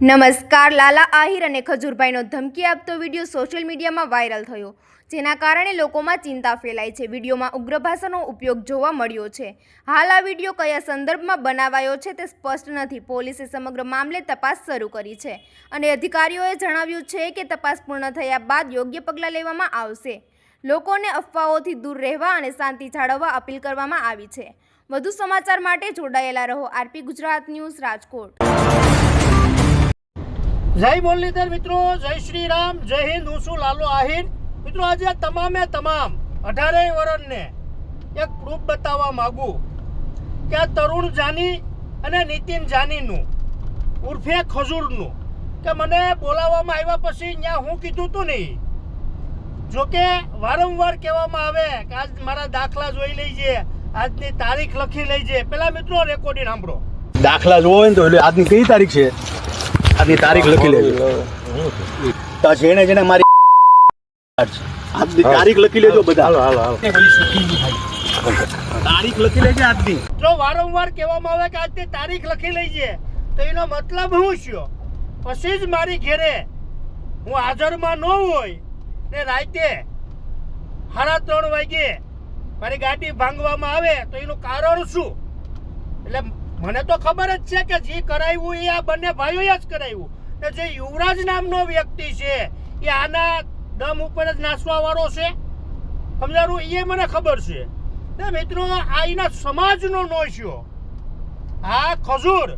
નમસ્કાર. લાલા આહિર અને ખજૂરભાઈનો ધમકી આપતો વિડીયો સોશિયલ મીડિયામાં વાયરલ થયો, જેના કારણે લોકોમાં ચિંતા ફેલાઈ છે. વિડીયોમાં ઉગ્ર ભાષાનો ઉપયોગ જોવા મળ્યો છે. હાલ આ વિડીયો કયા સંદર્ભમાં બનાવાયો છે તે સ્પષ્ટ નથી. પોલીસે સમગ્ર મામલે તપાસ શરૂ કરી છે અને અધિકારીઓએ જણાવ્યું છે કે તપાસ પૂર્ણ થયા બાદ યોગ્ય પગલાં લેવામાં આવશે. લોકોને અફવાઓથી દૂર રહેવા અને શાંતિ જાળવવા અપીલ કરવામાં આવી છે. વધુ સમાચાર માટે જોડાયેલા રહો. RP Gujarat news, Rajkot. જય મુરલીધર મિત્રો, જય શ્રી રામ, જય હિન્દ. હું છું લાલો આહિર. મિત્રો, આજે તમામ 18 વર્ષને એક પ્રૂફ બતાવવા માંગુ કે આ તરુણ જાની અને નીતિન જાનીનું ઉર્ફે ખજૂરનું કે મને બોલાવવામાં આવ્યા પછી ત્યાં હું કીધું તું નહીં. જોકે વારંવાર કહેવામાં આવે કે આજ મારા દાખલા જોઈ લેજે, આજની તારીખ લખી લેજે. પેલા મિત્રો રેકોર્ડિંગ સાંભળો. દાખલા જોવો હોય ને તો એટલે આજની કઈ તારીખ છે, આજની તારીખ લખી લેજો. તો જેને જેને મારી આજની તારીખ લખી લેજો બધા. તારીખ લખી લેજે આજની. જો વારંવાર કહેવામાં આવે કે આજની તારીખ લખી લેજે, તો એનો મતલબ શું છે? પછી જ મારી ઘેરે હું હાજરમાં ન હોય ને રાતે 3:30 વાગે મારી ગાડી ભાંગવામાં આવે તો એનું કારણ શું? એટલે મને તો ખબર જ છે કે જે કરાવ્યું એ આ બંને ભાઈઓએ જ કરાવ્યું. ને જે યુવરાજ નામનો વ્યક્તિ છે એ આના દમ ઉપર જ નાસવા વાળો છે, સમજારું? એ મને ખબર છે. ને મિત્રો, આ એના સમાજનો નોશ્યો, આ ખજૂર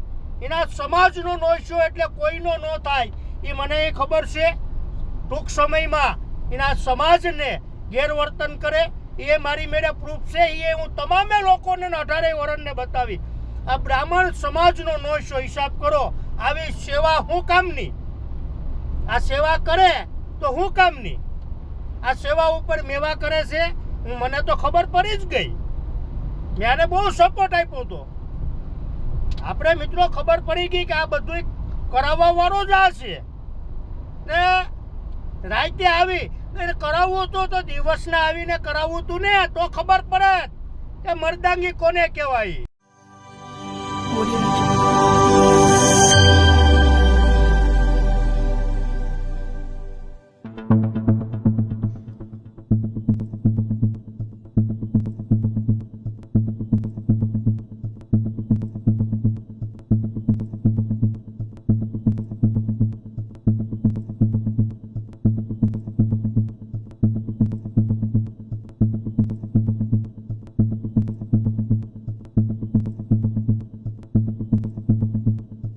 એના સમાજનો નોશ્યો, એટલે કોઈનો ન થાય એ મને ખબર છે. ટૂંક સમયમાં એના સમાજને ગેરવર્તન કરે એ મારી મેળે પ્રૂફ છે. એ હું તમામે લોકોને 18 વર્ષને બતાવી. આ બ્રાહ્મણ સમાજનો નોશો હિસાબ કરો. આવી સેવા હું કામની? આ સેવા કરે તો હું કામની? આ સેવા ઉપર મેવા કરે છે. મને તો ખબર પડી જ ગઈ. મેં આને બહુ સપોર્ટ આપ્યો હતો. આપણે મિત્રો ખબર પડી ગઈ કે આ બધું કરાવવા વાળો જ આ છે. ને રાતે આવી કરાવવું હતું તો દિવસના આવીને કરાવવું હતું ને, તો ખબર પડે કે મર્દાંગી કોને કહેવાય. Audio